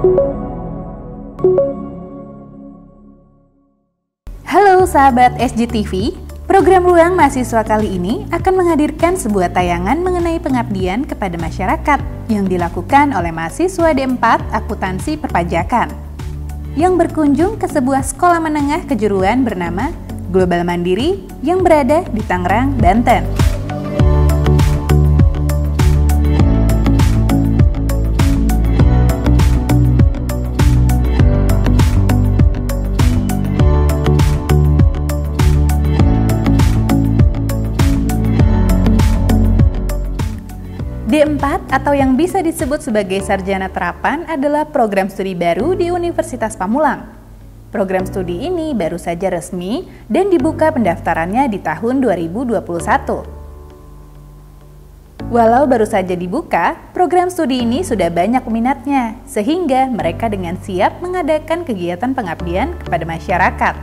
Halo sahabat SJTV, program Ruang Mahasiswa kali ini akan menghadirkan sebuah tayangan mengenai pengabdian kepada masyarakat yang dilakukan oleh mahasiswa D4 Akuntansi Perpajakan yang berkunjung ke sebuah sekolah menengah kejuruan bernama Global Mandiri yang berada di Tangerang, Banten. D4 atau yang bisa disebut sebagai sarjana terapan adalah program studi baru di Universitas Pamulang. Program studi ini baru saja resmi dan dibuka pendaftarannya di tahun 2021. Walau baru saja dibuka, program studi ini sudah banyak peminatnya, sehingga mereka dengan siap mengadakan kegiatan pengabdian kepada masyarakat.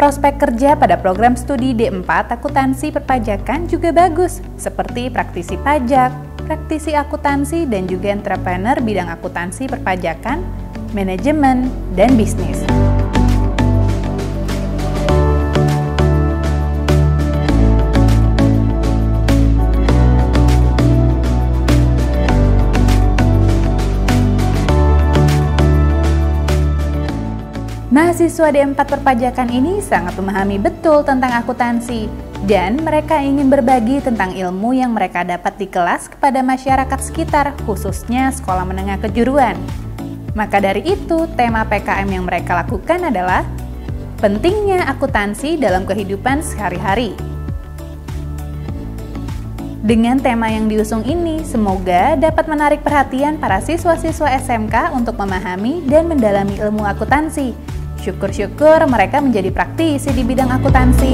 Prospek kerja pada program studi D4 Akuntansi Perpajakan juga bagus, seperti praktisi pajak, praktisi akuntansi, dan juga entrepreneur bidang akuntansi perpajakan, manajemen, dan bisnis. Mahasiswa D4 Perpajakan ini sangat memahami betul tentang akuntansi dan mereka ingin berbagi tentang ilmu yang mereka dapat di kelas kepada masyarakat sekitar, khususnya sekolah menengah kejuruan. Maka dari itu, tema PKM yang mereka lakukan adalah pentingnya akuntansi dalam kehidupan sehari-hari. Dengan tema yang diusung ini, semoga dapat menarik perhatian para siswa-siswa SMK untuk memahami dan mendalami ilmu akuntansi. Syukur-syukur mereka menjadi praktisi di bidang akuntansi.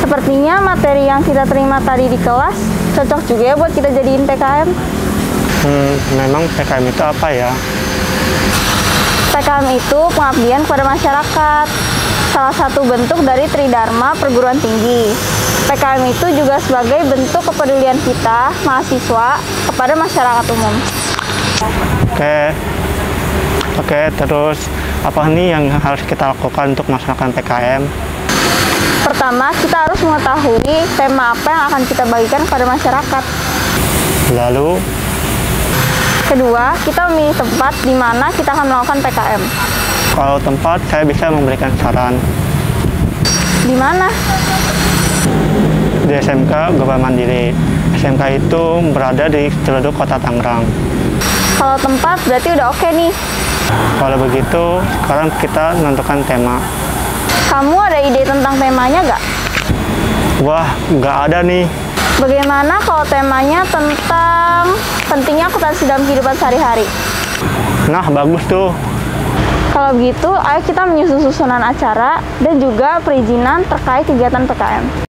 Sepertinya materi yang kita terima tadi di kelas cocok juga ya buat kita jadiin PKM. Memang PKM itu apa ya? PKM itu pengabdian kepada masyarakat, salah satu bentuk dari Tridharma Perguruan Tinggi. PKM itu juga sebagai bentuk kepedulian kita, mahasiswa, kepada masyarakat umum. Oke, terus apa nih yang harus kita lakukan untuk melaksanakan PKM? Pertama, kita harus mengetahui tema apa yang akan kita bagikan kepada masyarakat. Lalu? Kedua, kita memilih tempat di mana kita akan melakukan PKM. Kalau tempat, saya bisa memberikan saran. Di mana? Di SMK Global Mandiri. SMK itu berada di Ciledug, Kota Tangerang. Kalau tempat, berarti udah oke nih. Kalau begitu, sekarang kita menentukan tema. Kamu ada ide tentang temanya nggak? Wah, nggak ada nih. Bagaimana kalau temanya tentang pentingnya akuntansi dalam kehidupan sehari-hari? Nah, bagus tuh. Kalau begitu, ayo kita menyusun susunan acara dan juga perizinan terkait kegiatan PKM.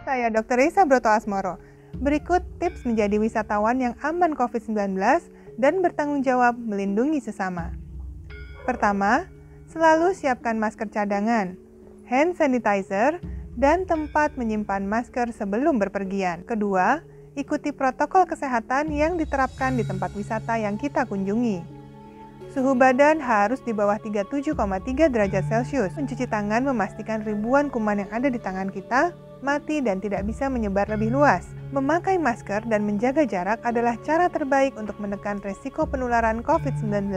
Saya Dr. Risa Broto Asmoro. Berikut tips menjadi wisatawan yang aman COVID-19 dan bertanggung jawab melindungi sesama. Pertama, selalu siapkan masker cadangan, hand sanitizer, dan tempat menyimpan masker sebelum berpergian. Kedua, ikuti protokol kesehatan yang diterapkan di tempat wisata yang kita kunjungi. Suhu badan harus di bawah 37,3 derajat Celcius. Mencuci tangan memastikan ribuan kuman yang ada di tangan kita mati dan tidak bisa menyebar lebih luas. Memakai masker dan menjaga jarak adalah cara terbaik untuk menekan resiko penularan COVID-19.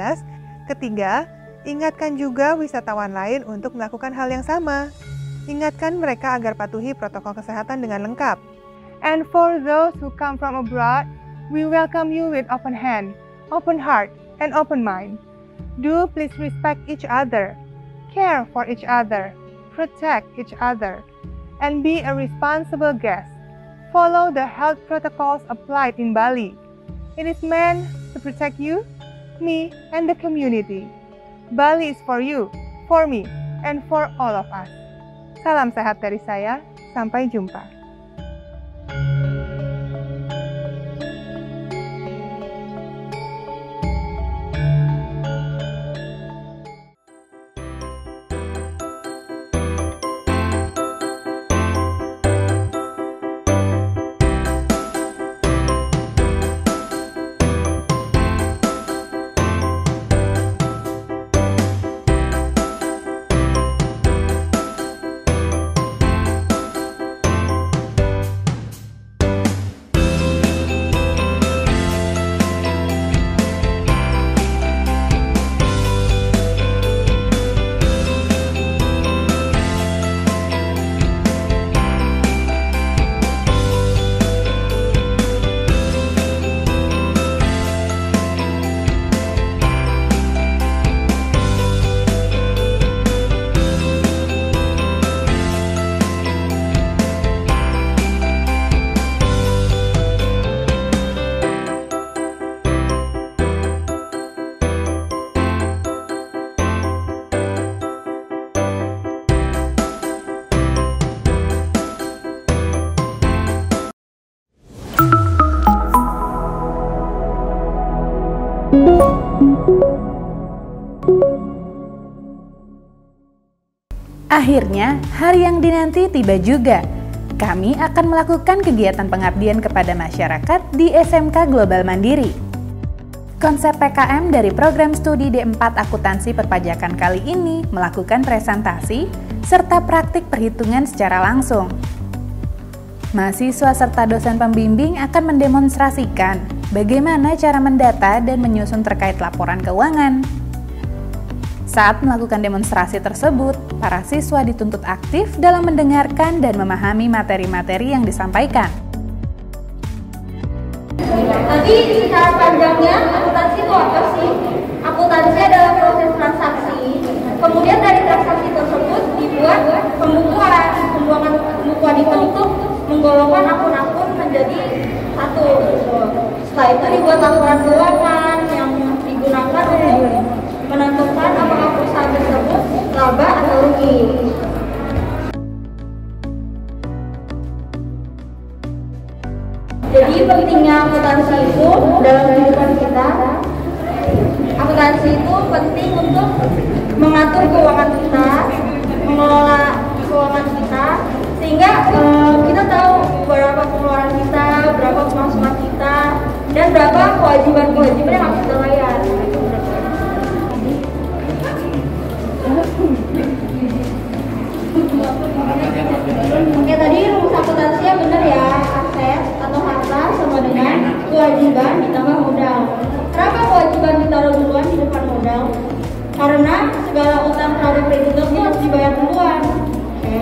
Ketiga, ingatkan juga wisatawan lain untuk melakukan hal yang sama. Ingatkan mereka agar patuhi protokol kesehatan dengan lengkap. And for those who come from abroad, we welcome you with open hand, open heart, and open mind. Do please respect each other, care for each other, protect each other, and be a responsible guest. Follow the health protocols applied in Bali. It is meant to protect you, me, and the community. Bali is for you, for me, and for all of us. Salam sehat dari saya, sampai jumpa. Akhirnya, hari yang dinanti tiba juga. Kami akan melakukan kegiatan pengabdian kepada masyarakat di SMK Global Mandiri. Konsep PKM dari program studi D4 Akuntansi Perpajakan kali ini melakukan presentasi serta praktik perhitungan secara langsung. Mahasiswa serta dosen pembimbing akan mendemonstrasikan bagaimana cara mendata dan menyusun terkait laporan keuangan. Saat melakukan demonstrasi tersebut, para siswa dituntut aktif dalam mendengarkan dan memahami materi-materi yang disampaikan. Tadi secara panjangnya, akuntansi itu apa sih? Akuntansi adalah proses transaksi. Kemudian dari transaksi tersebut dibuat pembukuan. Pembukuan itu untuk menggolongkan akun-akun menjadi satu. Setelah itu dibuat laporan keuangan yang digunakan untuk menentukan apakah perusahaan tersebut laba atau rugi. Jadi pentingnya akuntansi itu dalam kehidupan kita. Akuntansi itu penting untuk mengatur keuangan kita, mengelola keuangan kita, sehingga kita tahu berapa pengeluaran kita, berapa pemasukan kita, dan berapa kewajiban-kewajiban yang harus kita bayar. Oke, tadi rumus akuntansinya benar ya, aset atau harta sama dengan kewajiban ditambah modal. Kenapa kewajiban ditaruh duluan di depan modal? Karena segala utang terhadap kreditornya harus dibayar duluan. Oke.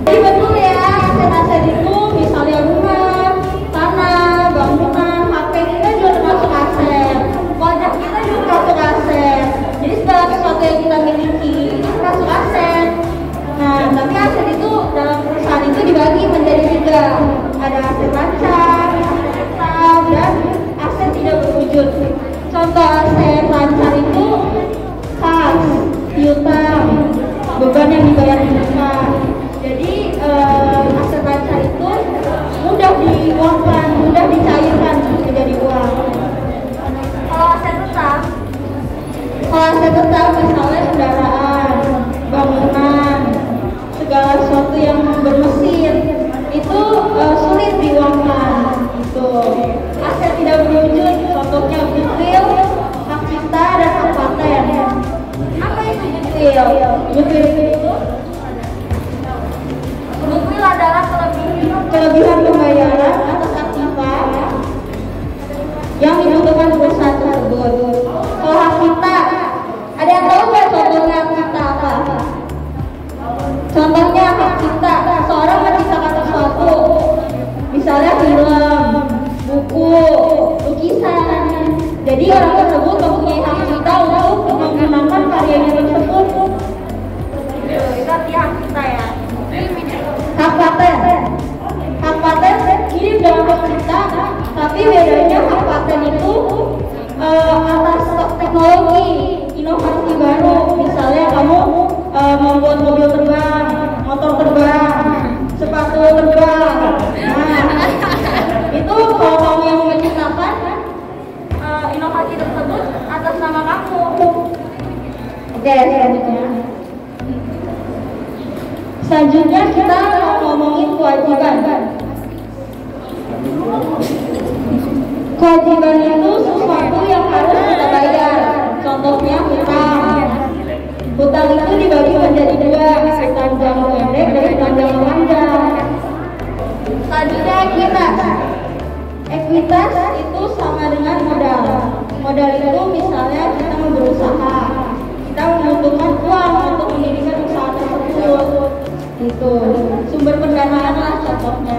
Jadi betul ya, aset-aset itu misalnya rumah, tanah, bangunan, HP kita juga termasuk aset. Pajak kita juga termasuk aset. Jadi segala sesuatu yang kita miliki itu termasuk aset. Nah, tapi aset itu dalam perusahaan itu dibagi menjadi tiga. Ada aset lancar, aset tetap, dan aset Goodwill adalah kelebihan pembayaran atas aktiva yang dibutuhkan perusahaan tersebut. Kalau hak cipta, ada yang tahu nggak contohnya hak cipta apa? Contohnya hak cipta, seorang menciptakan sesuatu, misalnya film, buku, lukisan. Jadi orang tersebut mempunyai hak cipta untuk menggunakan karyanya tersebut. Itu artinya hak cipta ya. Hak paten. Hak paten mirip dengan hak cipta, tapi bedanya hak paten itu atas teknologi, inovasi baru. Misalnya kamu membuat mobil terbang, motor terbang, sepatu terbang. Nah, itu kalau kamu yang menciptakan inovasi tersebut atas nama kamu. Oke, selanjutnya kita ngomongin kewajiban. Kewajiban itu sesuatu yang harus kita bayar. Contohnya hutang. Hutang itu dibagi menjadi dua, hutang jangka pendek dan hutang jangka panjang. Selanjutnya ekuitas. Ekuitas itu sama dengan modal. Modal itu misalnya kita mau berusaha, kita membutuhkan uang untuk mendirikan usaha tersebut. Itu sumber pendanaan lah contohnya.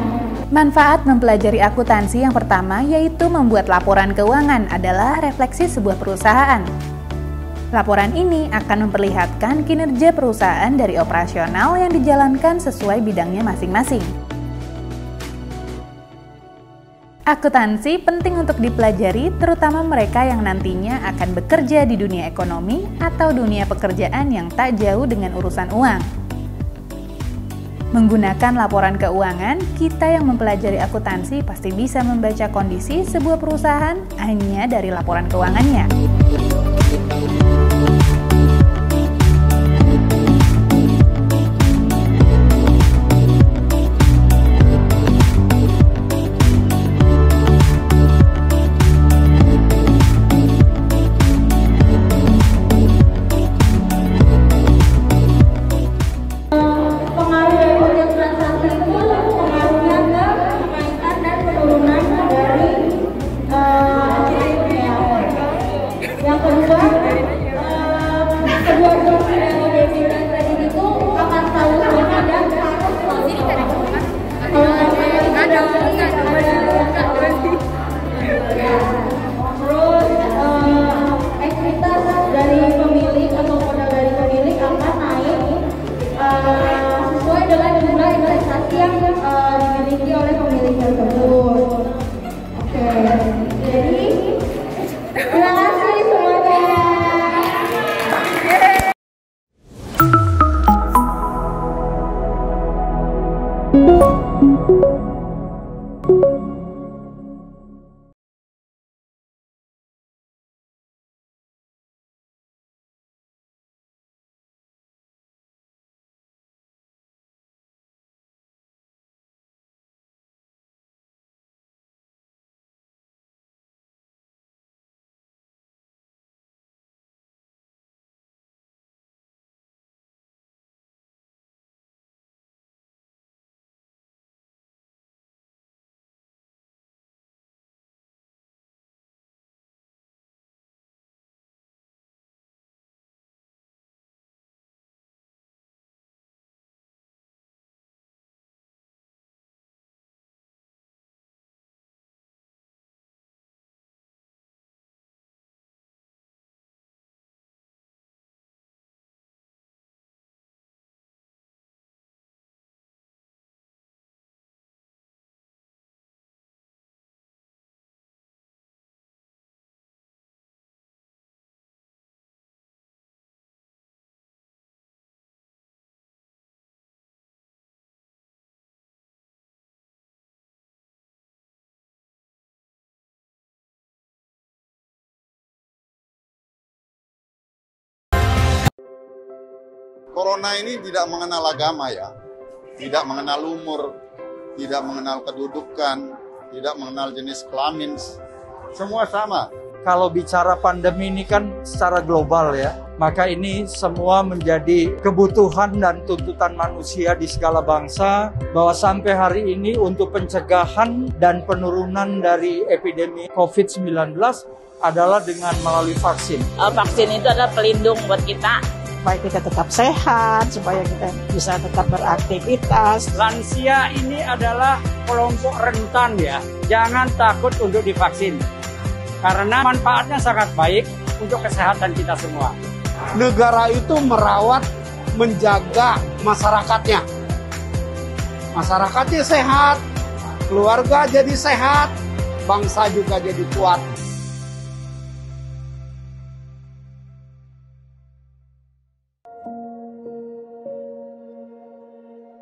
Manfaat mempelajari akuntansi yang pertama yaitu membuat laporan keuangan adalah refleksi sebuah perusahaan. Laporan ini akan memperlihatkan kinerja perusahaan dari operasional yang dijalankan sesuai bidangnya masing-masing. Akuntansi penting untuk dipelajari, terutama mereka yang nantinya akan bekerja di dunia ekonomi atau dunia pekerjaan yang tak jauh dengan urusan uang. Menggunakan laporan keuangan, kita yang mempelajari akuntansi pasti bisa membaca kondisi sebuah perusahaan hanya dari laporan keuangannya. Corona ini tidak mengenal agama ya, tidak mengenal umur, tidak mengenal kedudukan, tidak mengenal jenis kelamin, semua sama. Kalau bicara pandemi ini kan secara global ya, Maka ini semua menjadi kebutuhan dan tuntutan manusia di segala bangsa, bahwa sampai hari ini untuk pencegahan dan penurunan dari epidemi COVID-19 adalah dengan melalui vaksin. Vaksin itu adalah pelindung buat kita. Supaya kita tetap sehat, supaya kita bisa tetap beraktivitas. Lansia ini adalah kelompok rentan ya. Jangan takut untuk divaksin. Karena manfaatnya sangat baik untuk kesehatan kita semua. Negara itu merawat, menjaga masyarakatnya. Masyarakatnya sehat, keluarga jadi sehat, bangsa juga jadi kuat.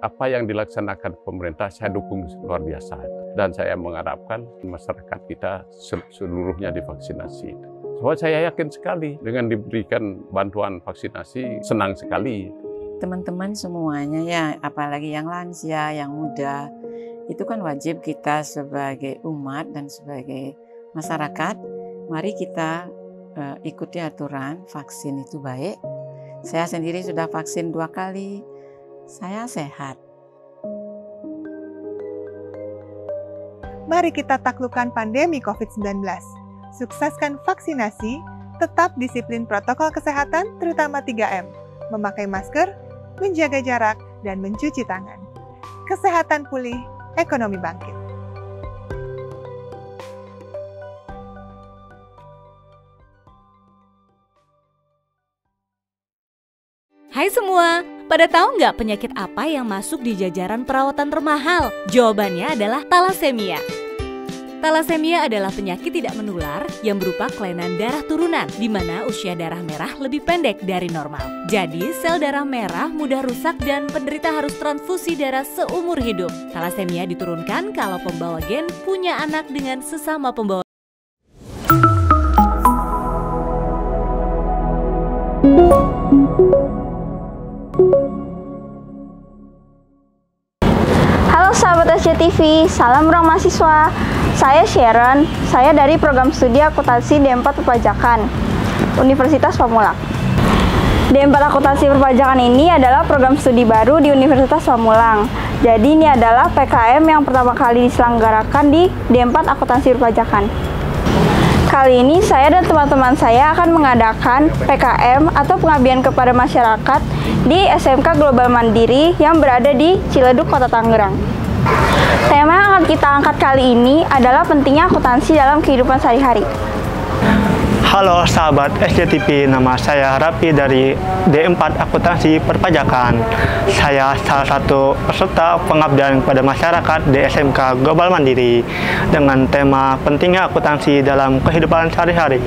Apa yang dilaksanakan pemerintah saya dukung luar biasa. Dan saya mengharapkan masyarakat kita seluruhnya divaksinasi. Soalnya saya yakin sekali dengan diberikan bantuan vaksinasi, senang sekali. Teman-teman semuanya ya, apalagi yang lansia, yang muda, itu kan wajib kita sebagai umat dan sebagai masyarakat, mari kita ikuti aturan, vaksin itu baik. Saya sendiri sudah vaksin 2 kali, saya sehat. Mari kita taklukkan pandemi COVID-19. Sukseskan vaksinasi, tetap disiplin protokol kesehatan terutama 3M, memakai masker, menjaga jarak, dan mencuci tangan. Kesehatan pulih, ekonomi bangkit. Hai semua, pada tahu nggak penyakit apa yang masuk di jajaran perawatan termahal? Jawabannya adalah talasemia. Talasemia adalah penyakit tidak menular yang berupa kelainan darah turunan, di mana usia darah merah lebih pendek dari normal. Jadi, sel darah merah mudah rusak dan penderita harus transfusi darah seumur hidup. Talasemia diturunkan kalau pembawa gen punya anak dengan sesama pembawa. Halo sahabat SCTV, salam ruang mahasiswa. Saya Sharon, saya dari program studi akuntansi D4 Perpajakan, Universitas Pamulang. D4 Akuntansi Perpajakan ini adalah program studi baru di Universitas Pamulang. Jadi ini adalah PKM yang pertama kali diselenggarakan di D4 Akuntansi Perpajakan. Kali ini saya dan teman-teman saya akan mengadakan PKM atau pengabdian kepada masyarakat di SMK Global Mandiri yang berada di Ciledug, Kota Tangerang. Tema yang akan kita angkat kali ini adalah pentingnya akuntansi dalam kehidupan sehari-hari. Halo sahabat SCTV, nama saya Rapi dari D4 Akuntansi Perpajakan. Saya salah satu peserta pengabdian kepada masyarakat di SMK Global Mandiri dengan tema pentingnya akuntansi dalam kehidupan sehari-hari.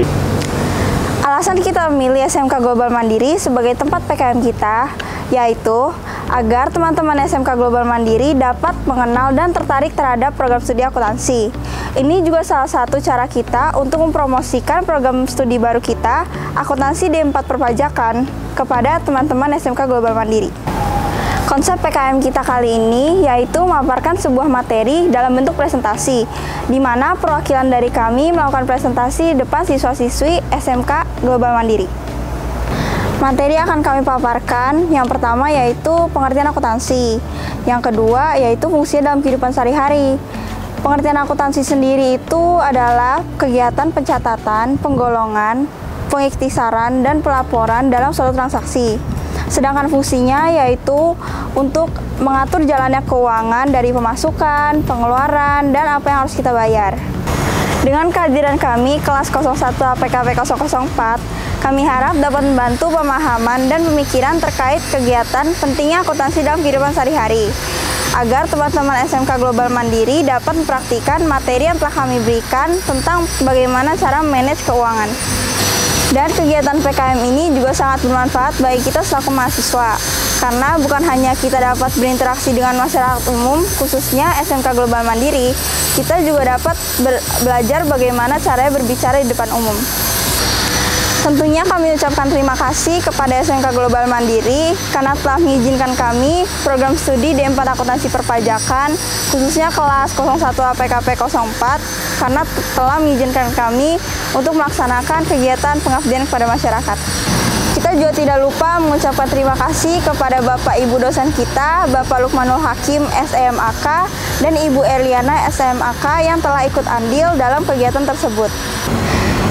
Alasan kita memilih SMK Global Mandiri sebagai tempat PKM kita, yaitu agar teman-teman SMK Global Mandiri dapat mengenal dan tertarik terhadap program studi akuntansi. Ini juga salah satu cara kita untuk mempromosikan program studi baru kita, Akuntansi D4 Perpajakan, kepada teman-teman SMK Global Mandiri. Konsep PKM kita kali ini yaitu memaparkan sebuah materi dalam bentuk presentasi, di mana perwakilan dari kami melakukan presentasi di depan siswa-siswi SMK Global Mandiri. Materi akan kami paparkan, yang pertama yaitu pengertian akuntansi, yang kedua yaitu fungsinya dalam kehidupan sehari-hari. Pengertian akuntansi sendiri itu adalah kegiatan pencatatan, penggolongan, pengiktisaran, dan pelaporan dalam suatu transaksi. Sedangkan fungsinya yaitu untuk mengatur jalannya keuangan dari pemasukan, pengeluaran, dan apa yang harus kita bayar. Dengan kehadiran kami, kelas 01 APKP 004, kami harap dapat membantu pemahaman dan pemikiran terkait kegiatan pentingnya akuntansi dalam kehidupan sehari-hari, agar teman-teman SMK Global Mandiri dapat mempraktikkan materi yang telah kami berikan tentang bagaimana cara manage keuangan. Dan kegiatan PKM ini juga sangat bermanfaat bagi kita selaku mahasiswa, karena bukan hanya kita dapat berinteraksi dengan masyarakat umum, khususnya SMK Global Mandiri, kita juga dapat belajar bagaimana caranya berbicara di depan umum. Tentunya kami ucapkan terima kasih kepada SMK Global Mandiri karena telah mengizinkan kami program studi D4 Akuntansi Perpajakan, khususnya kelas 01 APKP 04, karena telah mengizinkan kami untuk melaksanakan kegiatan pengabdian kepada masyarakat. Kita Kita juga tidak lupa mengucapkan terima kasih kepada Bapak Ibu dosen kita, Bapak Lukmanul Hakim SMAK dan Ibu Erliana SMAK yang telah ikut andil dalam kegiatan tersebut.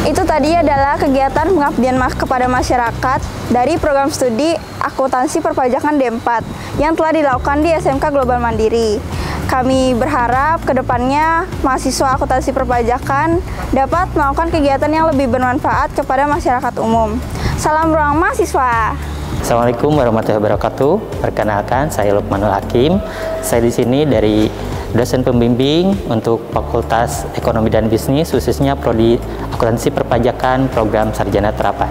Itu tadi adalah kegiatan pengabdian kepada masyarakat dari program studi akuntansi perpajakan D4 yang telah dilakukan di SMK Global Mandiri. Kami berharap ke depannya mahasiswa akuntansi perpajakan dapat melakukan kegiatan yang lebih bermanfaat kepada masyarakat umum. Salam ruang mahasiswa. Assalamualaikum warahmatullahi wabarakatuh. Perkenalkan, saya Lukmanul Hakim. Saya di sini dari dosen pembimbing untuk Fakultas Ekonomi dan Bisnis, khususnya Prodi Akuntansi Perpajakan Program Sarjana Terapan.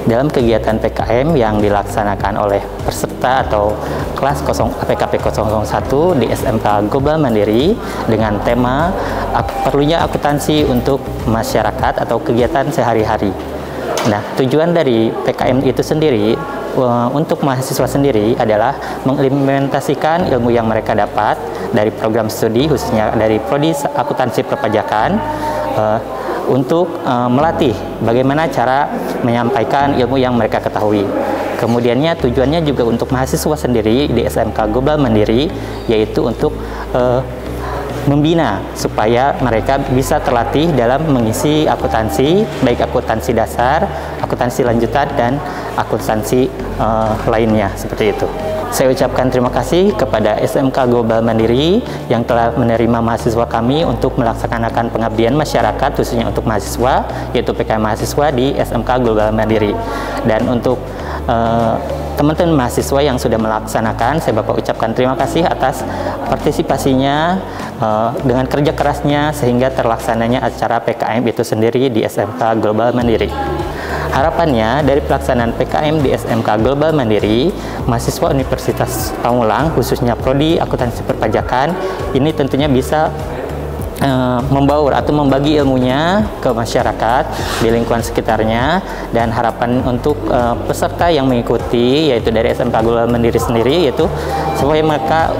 Dalam kegiatan PKM yang dilaksanakan oleh peserta atau kelas PKP 001 di SMK Global Mandiri dengan tema perlunya akuntansi untuk masyarakat atau kegiatan sehari-hari. Nah, tujuan dari PKM itu sendiri untuk mahasiswa sendiri adalah mengimplementasikan ilmu yang mereka dapat dari program studi, khususnya dari Prodi Akuntansi Perpajakan, untuk melatih bagaimana cara menyampaikan ilmu yang mereka ketahui. Kemudiannya tujuannya juga untuk mahasiswa sendiri di SMK Global Mandiri, yaitu untuk membina supaya mereka bisa terlatih dalam mengisi akuntansi, baik akuntansi dasar, akuntansi lanjutan, dan akuntansi lainnya, seperti itu. Saya ucapkan terima kasih kepada SMK Global Mandiri yang telah menerima mahasiswa kami untuk melaksanakan pengabdian masyarakat, khususnya untuk mahasiswa, yaitu PKM mahasiswa di SMK Global Mandiri. Dan untuk teman-teman mahasiswa yang sudah melaksanakan, saya Bapak ucapkan terima kasih atas partisipasinya dengan kerja kerasnya sehingga terlaksananya acara PKM itu sendiri di SMK Global Mandiri. Harapannya dari pelaksanaan PKM di SMK Global Mandiri, mahasiswa Universitas Pamulang, khususnya Prodi Akuntansi Perpajakan, ini tentunya bisa membaur atau membagi ilmunya ke masyarakat di lingkungan sekitarnya, dan harapan untuk peserta yang mengikuti yaitu dari SMK Global Mandiri sendiri, yaitu supaya mereka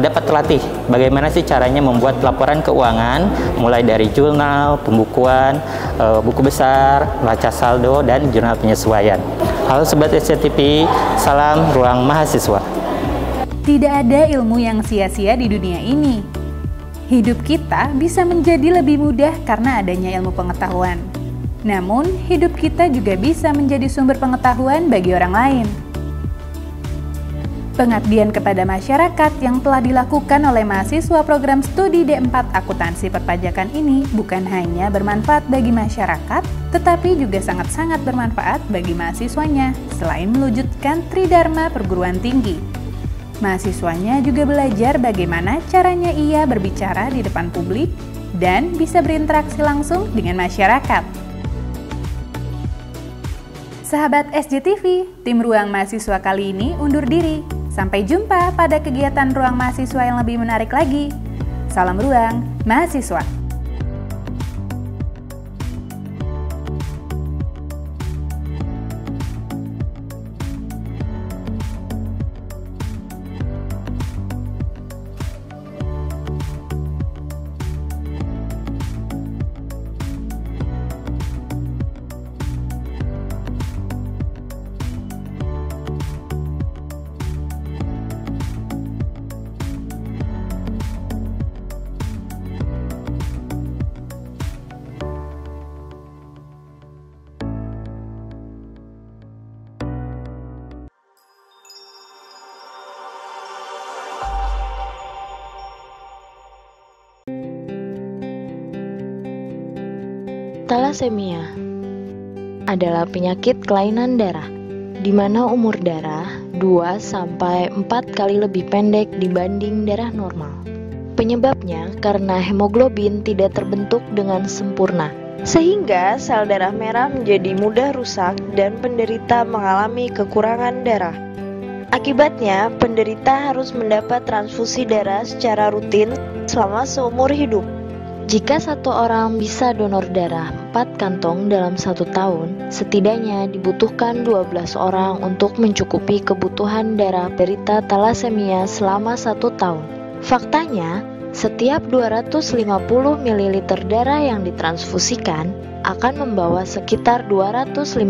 dapat terlatih bagaimana sih caranya membuat laporan keuangan, mulai dari jurnal, pembukuan, buku besar, baca saldo, dan jurnal penyesuaian. Halo Sobat SCTV, salam ruang mahasiswa. Tidak ada ilmu yang sia-sia di dunia ini. Hidup kita bisa menjadi lebih mudah karena adanya ilmu pengetahuan. Namun, hidup kita juga bisa menjadi sumber pengetahuan bagi orang lain. Pengabdian kepada masyarakat yang telah dilakukan oleh mahasiswa program studi D4 Akuntansi Perpajakan ini bukan hanya bermanfaat bagi masyarakat, tetapi juga sangat-sangat bermanfaat bagi mahasiswanya selain mewujudkan tridharma perguruan tinggi. Mahasiswanya juga belajar bagaimana caranya ia berbicara di depan publik dan bisa berinteraksi langsung dengan masyarakat. Sahabat SJTV, tim Ruang Mahasiswa kali ini undur diri. Sampai jumpa pada kegiatan Ruang Mahasiswa yang lebih menarik lagi. Salam Ruang Mahasiswa. Talasemia adalah penyakit kelainan darah, di mana umur darah 2-4 kali lebih pendek dibanding darah normal. Penyebabnya karena hemoglobin tidak terbentuk dengan sempurna, sehingga sel darah merah menjadi mudah rusak dan penderita mengalami kekurangan darah. Akibatnya, penderita harus mendapat transfusi darah secara rutin selama seumur hidup. Jika satu orang bisa donor darah 4 kantong dalam 1 tahun, setidaknya dibutuhkan 12 orang untuk mencukupi kebutuhan darah penderita talasemia selama 1 tahun. Faktanya, Setiap 250 ml darah yang ditransfusikan akan membawa sekitar 250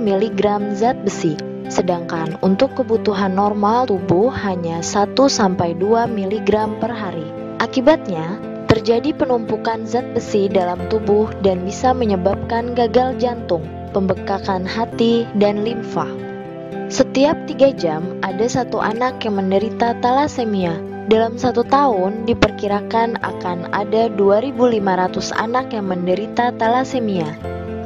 mg zat besi, sedangkan untuk kebutuhan normal tubuh hanya 1-2 mg per hari. Akibatnya, terjadi penumpukan zat besi dalam tubuh dan bisa menyebabkan gagal jantung, pembekakan hati, dan limfa. Setiap 3 jam ada satu anak yang menderita talasemia. Dalam 1 tahun diperkirakan akan ada 2.500 anak yang menderita talasemia.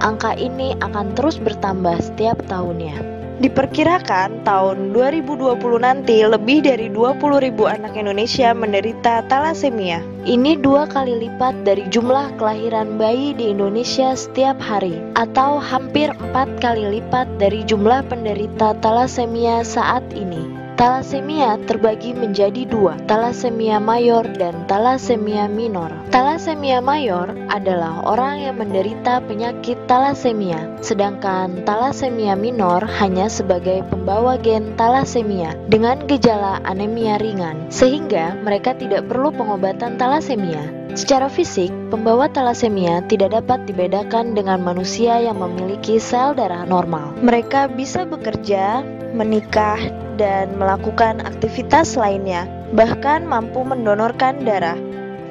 Angka ini akan terus bertambah setiap tahunnya. Diperkirakan tahun 2020 nanti lebih dari 20.000 anak Indonesia menderita talasemia. Ini 2 kali lipat dari jumlah kelahiran bayi di Indonesia setiap hari, atau hampir 4 kali lipat dari jumlah penderita talasemia saat ini. Talasemia terbagi menjadi 2, talasemia mayor dan talasemia minor. Talasemia mayor adalah orang yang menderita penyakit talasemia, sedangkan talasemia minor hanya sebagai pembawa gen talasemia dengan gejala anemia ringan, sehingga mereka tidak perlu pengobatan talasemia. Secara fisik, pembawa talasemia tidak dapat dibedakan dengan manusia yang memiliki sel darah normal. Mereka bisa bekerja, menikah, dan melakukan aktivitas lainnya, bahkan mampu mendonorkan darah.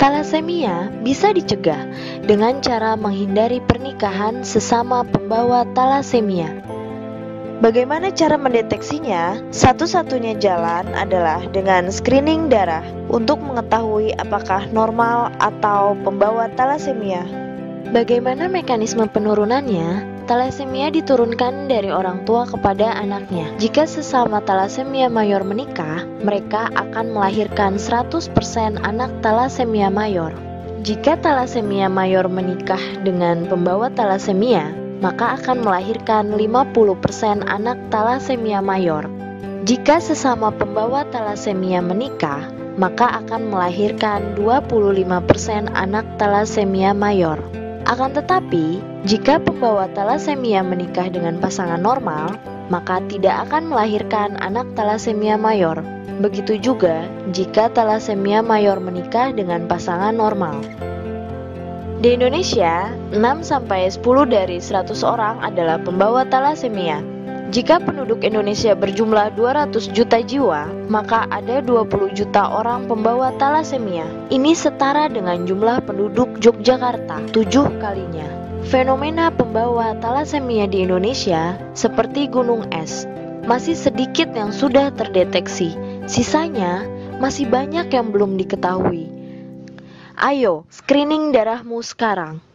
Talasemia bisa dicegah dengan cara menghindari pernikahan sesama pembawa talasemia. Bagaimana cara mendeteksinya? Satu-satunya jalan adalah dengan screening darah untuk mengetahui apakah normal atau pembawa talasemia. Bagaimana mekanisme penurunannya? Talasemia diturunkan dari orang tua kepada anaknya. Jika sesama talasemia mayor menikah, mereka akan melahirkan 100% anak talasemia mayor. Jika talasemia mayor menikah dengan pembawa talasemia, maka akan melahirkan 50% anak talasemia mayor. Jika sesama pembawa talasemia menikah, maka akan melahirkan 25% anak talasemia mayor. Akan tetapi, jika pembawa talasemia menikah dengan pasangan normal, maka tidak akan melahirkan anak talasemia mayor. Begitu juga jika talasemia mayor menikah dengan pasangan normal. Di Indonesia, 6-10 dari 100 orang adalah pembawa talasemia. Jika penduduk Indonesia berjumlah 200 juta jiwa, maka ada 20 juta orang pembawa talasemia. Ini setara dengan jumlah penduduk Yogyakarta 7 kalinya. Fenomena pembawa talasemia di Indonesia seperti gunung es. Masih sedikit yang sudah terdeteksi, sisanya masih banyak yang belum diketahui. Ayo, screening darahmu sekarang.